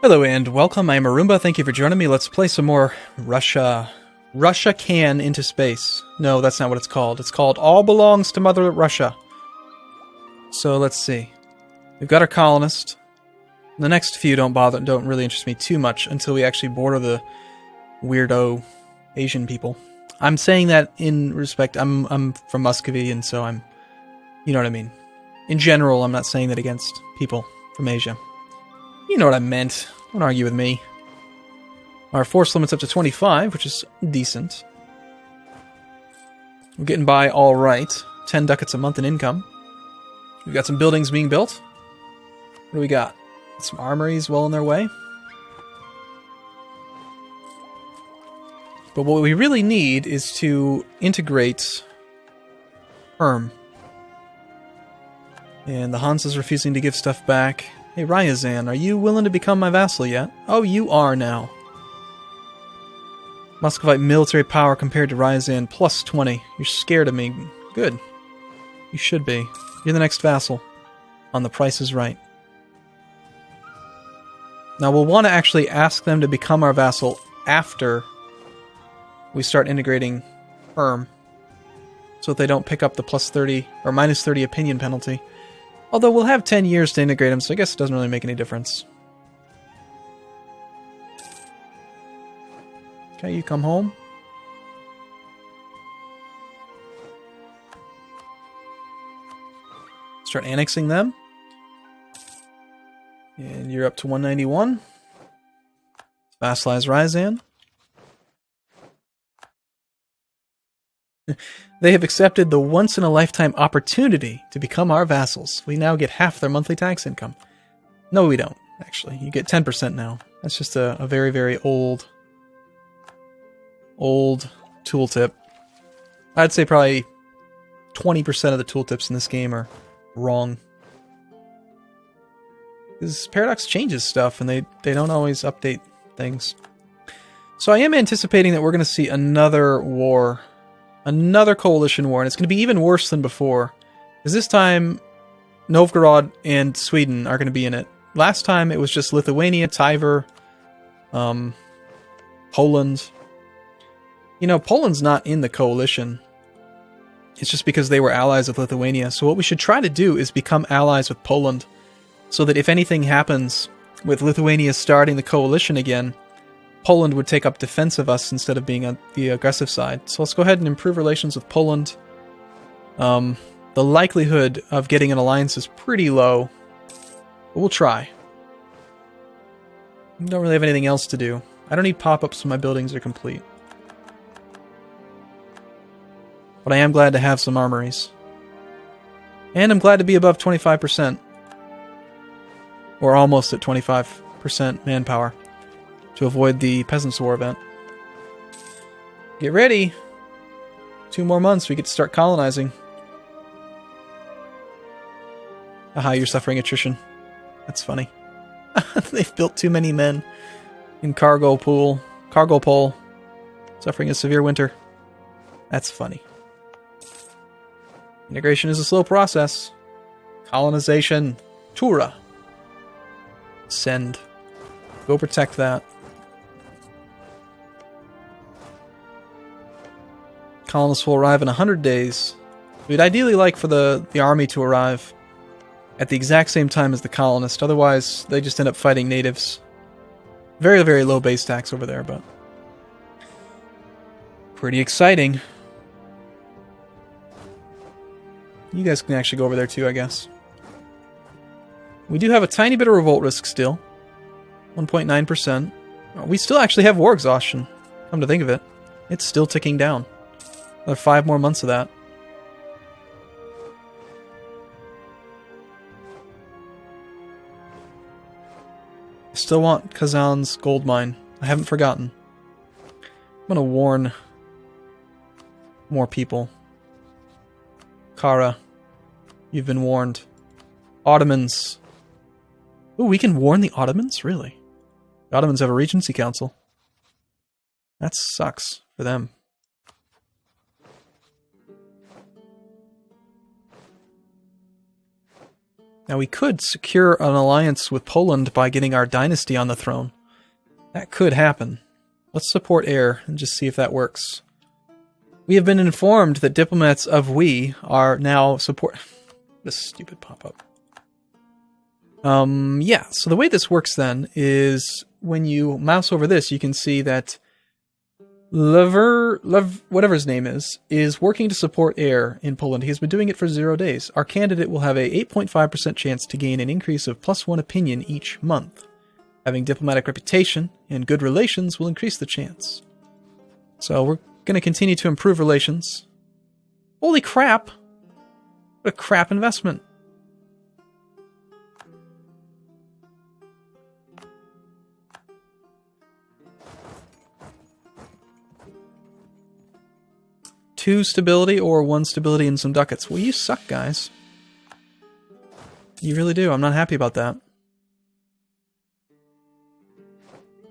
Hello and welcome, I am Arumba, thank you for joining me. Let's play some more Russia Can into Space. No, that's not what it's called. It's called All Belongs to Mother Russia. So let's see. We've got our colonist. The next few don't really interest me too much until we actually border the weirdo Asian people. I'm saying that in respect, I'm from Muscovy, and so you know what I mean. In general, I'm not saying that against people from Asia. You know what I meant. Don't argue with me. Our force limit's up to 25, which is decent. We're getting by all right. 10 ducats a month in income. We've got some buildings being built. What do we got? Some armories well on their way. But what we really need is to integrate Perm. And the Hansa's refusing to give stuff back. Hey, Ryazan, are you willing to become my vassal yet? Oh, you are now. Muscovite military power compared to Ryazan, plus 20. You're scared of me. Good. You should be. You're the next vassal. On The Price is Right. Now, we'll want to actually ask them to become our vassal after we start integrating Perm, so that they don't pick up the plus 30 or minus 30 opinion penalty. Although we'll have 10 years to integrate them, so I guess it doesn't really make any difference. Okay, you come home. Start annexing them. And you're up to 191. Vassalize Ryazan. They have accepted the once-in-a-lifetime opportunity to become our vassals. We now get half their monthly tax income. No, we don't, actually. You get 10% now. That's just a very, very old tooltip. I'd say probably 20% of the tooltips in this game are wrong. Because Paradox changes stuff, and they don't always update things. So I am anticipating that we're going to see another war. Another coalition war, and it's going to be even worse than before. Because this time, Novgorod and Sweden are going to be in it. Last time, it was just Lithuania, Tiver, Poland. You know, Poland's not in the coalition. It's just because they were allies with Lithuania. So what we should try to do is become allies with Poland, so that if anything happens with Lithuania starting the coalition again, Poland would take up defense of us instead of being on the aggressive side. So let's go ahead and improve relations with Poland. The likelihood of getting an alliance is pretty low, but we'll try. We don't really have anything else to do. I don't need pop-ups when my buildings are complete. But I am glad to have some armories. And I'm glad to be above 25%. Or almost at 25% manpower, to avoid the Peasants' War event. Get ready! 2 more months, we get to start colonizing. Aha, you're suffering attrition. That's funny. They've built too many men in cargo pole, suffering a severe winter. That's funny. Integration is a slow process. Colonization. Tura. Send. Go protect that. Colonists will arrive in 100 days. We'd ideally like for the army to arrive at the exact same time as the colonists. Otherwise, they just end up fighting natives. Very, very low base tax over there, but pretty exciting. You guys can actually go over there too, I guess. We do have a tiny bit of revolt risk still. 1.9%. We still actually have war exhaustion, come to think of it. It's still ticking down. Another 5 more months of that. I still want Kazan's gold mine. I haven't forgotten. I'm gonna warn more people. Kara, you've been warned. Ottomans. Ooh, we can warn the Ottomans? Really? The Ottomans have a Regency Council. That sucks for them. Now we could secure an alliance with Poland by getting our dynasty on the throne. That could happen. Let's support heir and just see if that works. We have been informed that diplomats of we are now support... This stupid pop-up. Yeah, so the way this works then is when you mouse over this, you can see that whatever his name is working to support heir in Poland. He has been doing it for 0 days. Our candidate will have a 8.5% chance to gain an increase of +1 opinion each month. Having diplomatic reputation and good relations will increase the chance. So we're going to continue to improve relations. Holy crap! What a crap investment. Two stability or 1 stability and some ducats. Well, you suck, guys. You really do. I'm not happy about that.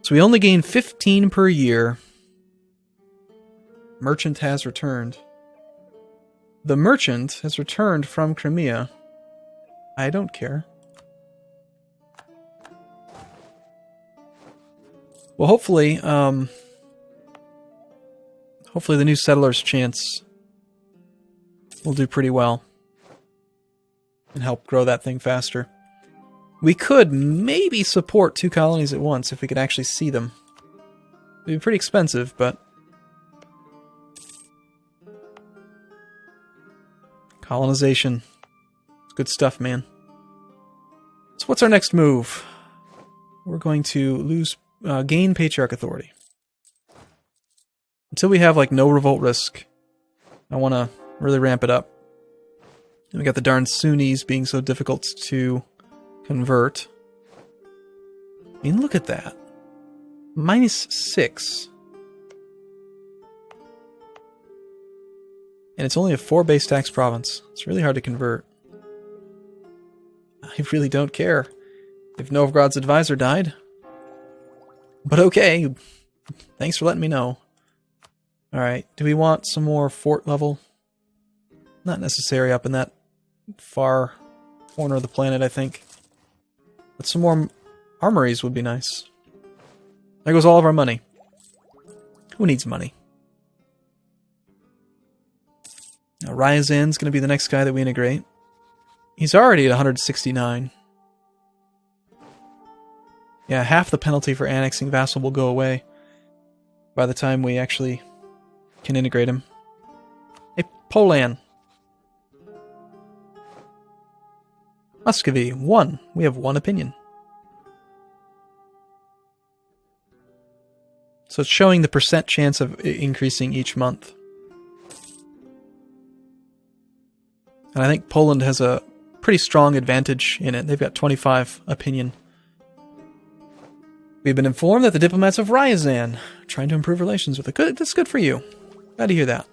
So we only gain 15 per year. Merchant has returned. The merchant has returned from Crimea. I don't care. Well, hopefully the new settlers' chance will do pretty well and help grow that thing faster. We could maybe support 2 colonies at once if we could actually see them. It'd be pretty expensive, but... Colonization. It's good stuff, man. So what's our next move? We're going to gain Patriarch authority. Until we have, like, no revolt risk, I want to really ramp it up. And we got the darn Sunnis being so difficult to convert. I mean, look at that. -6. And it's only a 4 base tax province. It's really hard to convert. I really don't care if Novgorod's advisor died. But okay. Thanks for letting me know. Alright, do we want some more fort level? Not necessary up in that far corner of the planet, I think. But some more armories would be nice. There goes all of our money. Who needs money? Now, Ryazan's going to be the next guy that we integrate. He's already at 169. Yeah, half the penalty for annexing vassal will go away by the time we actually can integrate him. Hey, Poland. Muscovy, 1. We have 1 opinion. So it's showing the percent chance of increasing each month. And I think Poland has a pretty strong advantage in it. They've got 25 opinion. We've been informed that the diplomats of Ryazan are trying to improve relations with it. Good, that's good for you. Glad to hear that.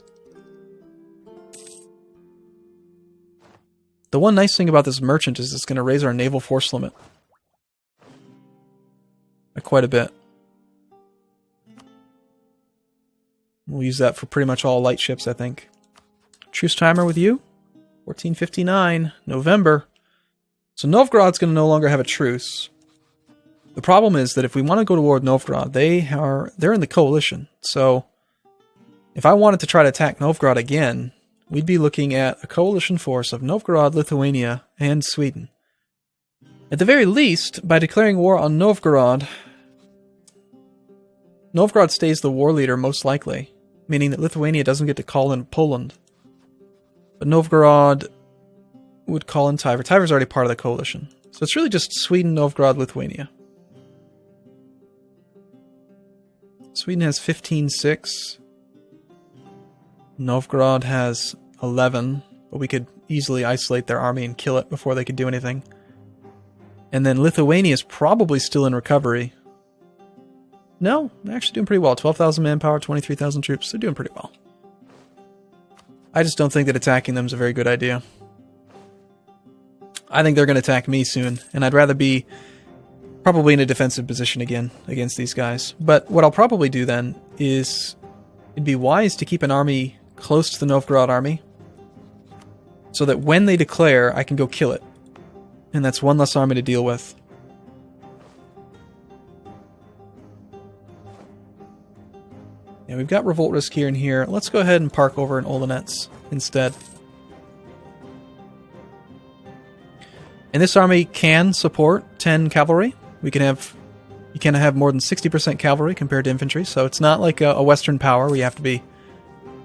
The one nice thing about this merchant is it's going to raise our naval force limit. By quite a bit. We'll use that for pretty much all light ships, I think. Truce timer with you? 1459, November. So Novgorod's going to no longer have a truce. The problem is that if we want to go to war with Novgorod, they're in the coalition. So if I wanted to try to attack Novgorod again, we'd be looking at a coalition force of Novgorod, Lithuania, and Sweden. At the very least, by declaring war on Novgorod, Novgorod stays the war leader most likely, meaning that Lithuania doesn't get to call in Poland. But Novgorod would call in Tiver. Tiver's already part of the coalition. So it's really just Sweden, Novgorod, Lithuania. Sweden has 15-6. Novgorod has 11, but we could easily isolate their army and kill it before they could do anything. And then Lithuania is probably still in recovery. No, they're actually doing pretty well. 12,000 manpower, 23,000 troops. They're doing pretty well. I just don't think that attacking them is a very good idea. I think they're going to attack me soon, and I'd rather be probably in a defensive position again against these guys. But what I'll probably do then is it'd be wise to keep an army close to the Novgorod army so that when they declare, I can go kill it. And that's one less army to deal with. Yeah, we've got revolt risk here and here. Let's go ahead and park over in Olonets instead. And this army can support 10 cavalry. You can have more than 60% cavalry compared to infantry, so it's not like a Western power where you have to be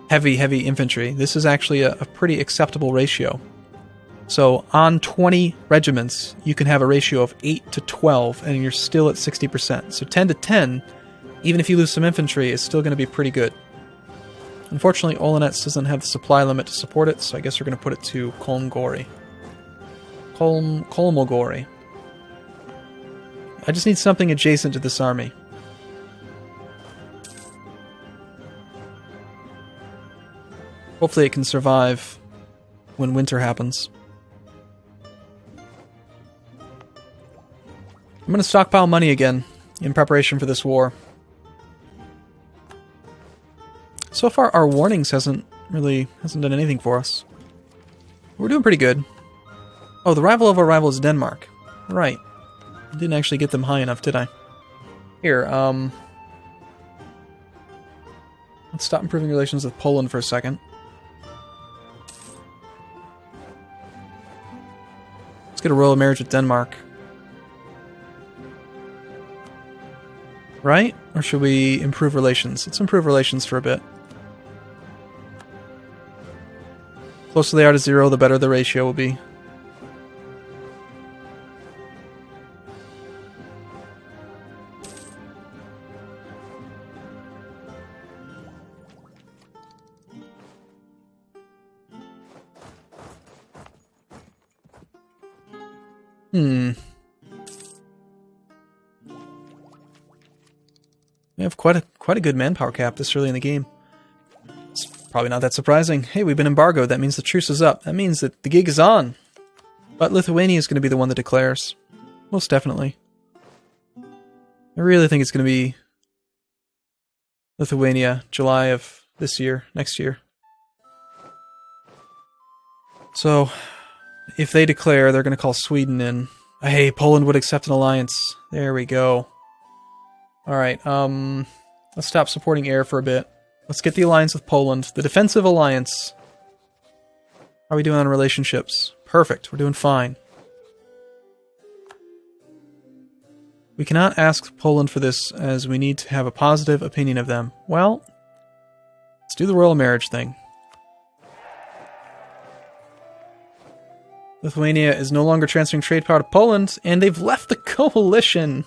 heavy infantry. This is actually a pretty acceptable ratio. So on 20 regiments, you can have a ratio of 8 to 12, and you're still at 60%. So 10 to 10, even if you lose some infantry, is still going to be pretty good. Unfortunately, Olonets doesn't have the supply limit to support it, so I guess we're going to put it to Kolmogorye. Kolmogorye. I just need something adjacent to this army. Hopefully it can survive when winter happens. I'm going to stockpile money again in preparation for this war. So far, our warnings hasn't done anything for us. We're doing pretty good. Oh, the rival of our rival is Denmark. Right. I didn't actually get them high enough, did I? Here, let's stop improving relations with Poland for a second. Let's get a royal marriage with Denmark. Right? Or should we improve relations? Let's improve relations for a bit. The closer they are to 0, the better the ratio will be. We have quite a good manpower cap this early in the game. It's probably not that surprising. Hey, we've been embargoed. That means the truce is up. That means that the gig is on. But Lithuania is going to be the one that declares. Most definitely. I really think it's going to be Lithuania, July of this year, next year. So, if they declare, they're going to call Sweden in. Hey, Poland would accept an alliance. There we go. Alright, let's stop supporting air for a bit. Let's get the alliance with Poland. The defensive alliance. How are we doing on relationships? Perfect, we're doing fine. We cannot ask Poland for this, as we need to have a positive opinion of them. Well, let's do the royal marriage thing. Lithuania is no longer transferring trade power to Poland, and they've left the coalition.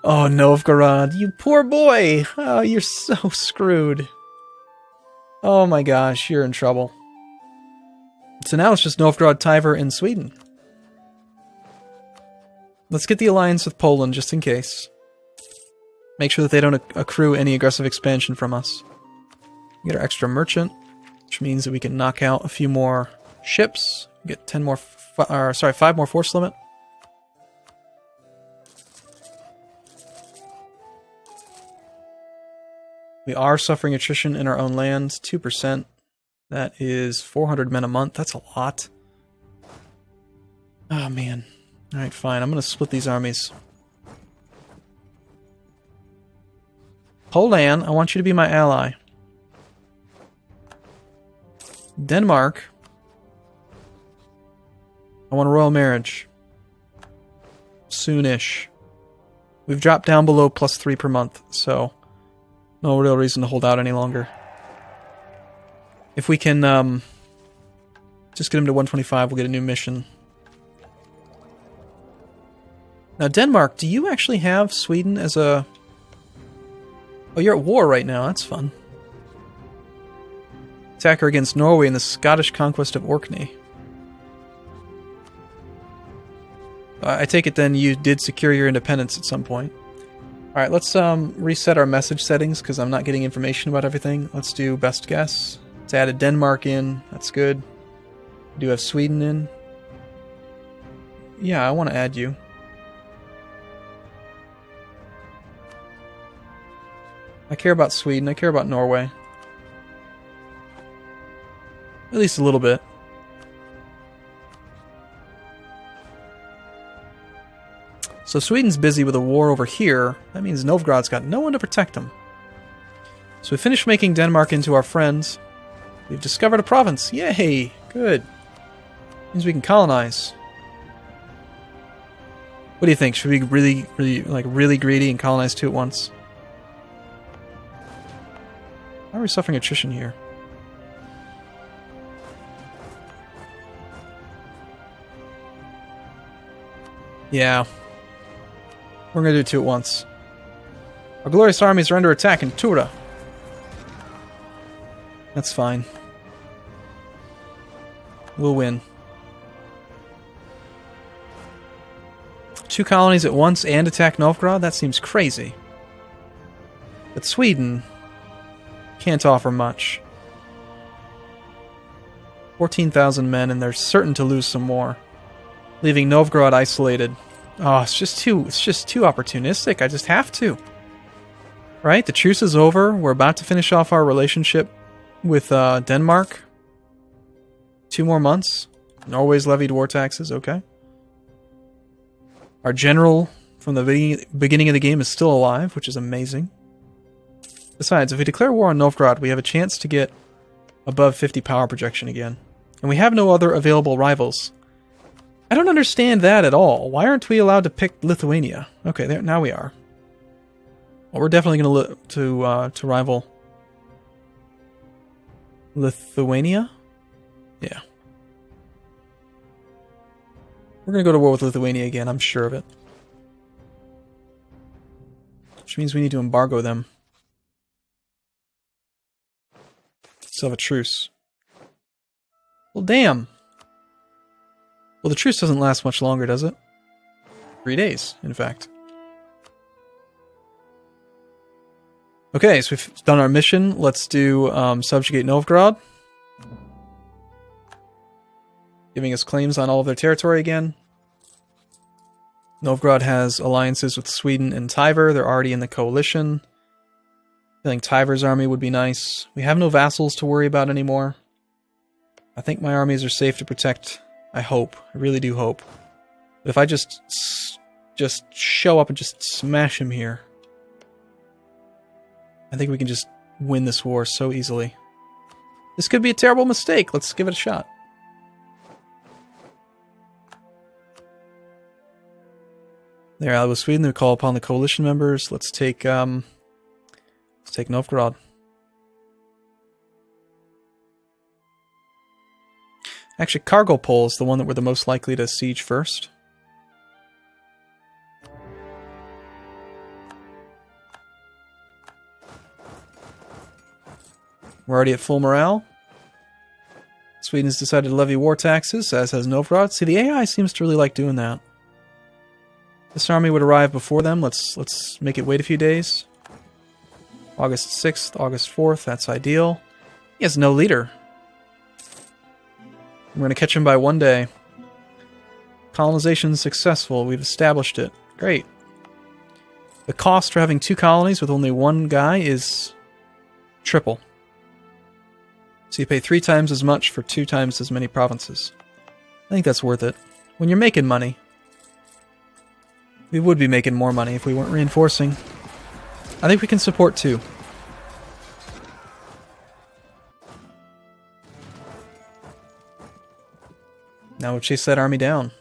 Oh, Novgorod, you poor boy. Oh, you're so screwed. Oh my gosh, you're in trouble. So now it's just Novgorod, Tver, and Sweden. Let's get the alliance with Poland, just in case. Make sure that they don't accrue any aggressive expansion from us. Get our extra merchant, which means that we can knock out a few more ships. Get 5 more force limit. We are suffering attrition in our own land, 2%. That is 400 men a month. That's a lot. Oh, man. Alright, fine. I'm going to split these armies. Poland, I want you to be my ally. Denmark, I want a royal marriage. Soonish. We've dropped down below +3 per month, so no real reason to hold out any longer. If we can just get him to 125, we'll get a new mission. Now, Denmark, do you actually have Sweden as a... Oh, you're at war right now. That's fun. Attacker against Norway in the Scottish conquest of Orkney. I take it then you did secure your independence at some point. Alright, let's reset our message settings because I'm not getting information about everything. Let's do best guess. Let's add a Denmark in. That's good. We do have Sweden in. Yeah, I want to add you. I care about Sweden. I care about Norway. At least a little bit. So Sweden's busy with a war over here. That means Novgorod's got no one to protect him. So we finished making Denmark into our friends. We've discovered a province. Yay! Good. Means we can colonize. What do you think? Should we be really greedy and colonize two at once? Why are we suffering attrition here? Yeah. We're going to do two at once. Our glorious armies are under attack in Tura. That's fine. We'll win. Two colonies at once and attack Novgorod? That seems crazy. But Sweden can't offer much. 14,000 men, and they're certain to lose some more. Leaving Novgorod isolated. Oh, it's just too opportunistic. I just have to. Right? The truce is over. We're about to finish off our relationship with Denmark. 2 more months. Norway's levied war taxes. Okay. Our general from the beginning of the game is still alive, which is amazing. Besides, if we declare war on Novgorod, we have a chance to get above 50 power projection again. And we have no other available rivals. I don't understand that at all. Why aren't we allowed to pick Lithuania? Okay, there, now we are. Well, we're definitely going to look to rival Lithuania? Yeah. We're going to go to war with Lithuania again, I'm sure of it. Which means we need to embargo them. Still have a truce. Well, damn. Well, the truce doesn't last much longer, does it? 3 days, in fact. Okay, so we've done our mission. Let's do subjugate Novgorod. Giving us claims on all of their territory again. Novgorod has alliances with Sweden and Tiver. They're already in the coalition. I think Tiver's army would be nice. We have no vassals to worry about anymore. I think my armies are safe to protect. I hope. I really do hope. But if I just show up and just smash him here, I think we can just win this war so easily. This could be a terrible mistake. Let's give it a shot. They're allied with Sweden. They call upon the coalition members. Let's take Novgorod. Actually, Kargopol is the one that we're the most likely to siege first. We're already at full morale. Sweden's decided to levy war taxes, as has Novgorod. See, the AI seems to really like doing that. This army would arrive before them. Let's make it wait a few days. August 6th, August 4th, that's ideal. He has no leader. We're going to catch him by 1 day. Colonization successful. We've established it. Great. The cost for having 2 colonies with only 1 guy is triple. So you pay 3 times as much for 2 times as many provinces. I think that's worth it. When you're making money. We would be making more money if we weren't reinforcing. I think we can support 2. Now we'll chase that army down.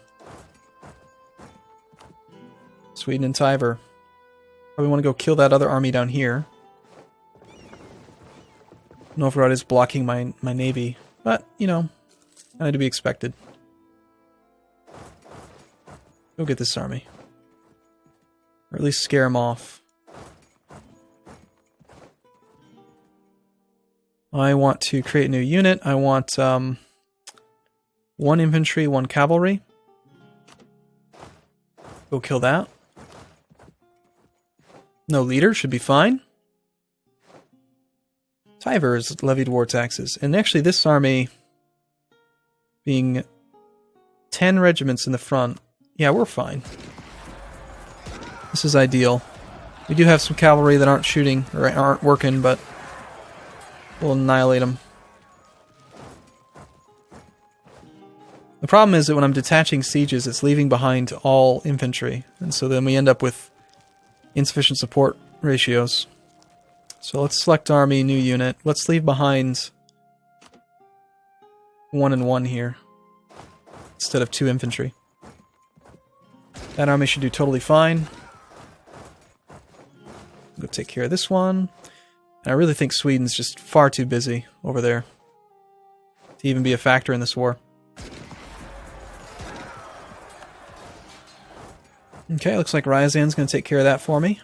Sweden and Tiver. Probably want to go kill that other army down here. Novgorod is blocking my navy. But, you know, kind of to be expected. Go get this army. Or at least scare him off. I want to create a new unit. I want 1 infantry, 1 cavalry. Go kill that. No leader, should be fine. Tiver has levied war taxes. And actually this army, being 10 regiments in the front, yeah, we're fine. This is ideal. We do have some cavalry that aren't shooting, or aren't working, but we'll annihilate them. The problem is that when I'm detaching sieges, it's leaving behind all infantry. And so then we end up with insufficient support ratios. So let's select army, new unit. Let's leave behind 1 and 1 here instead of 2 infantry. That army should do totally fine. Go take care of this one. And I really think Sweden's just far too busy over there to even be a factor in this war. Okay, looks like Ryazan's going to take care of that for me.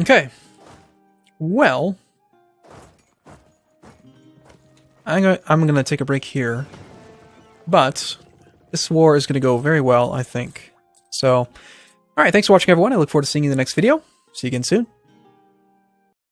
Okay, well, I'm gonna take a break here, but this war is gonna go very well, I think. So, alright, thanks for watching everyone, I look forward to seeing you in the next video. See you again soon.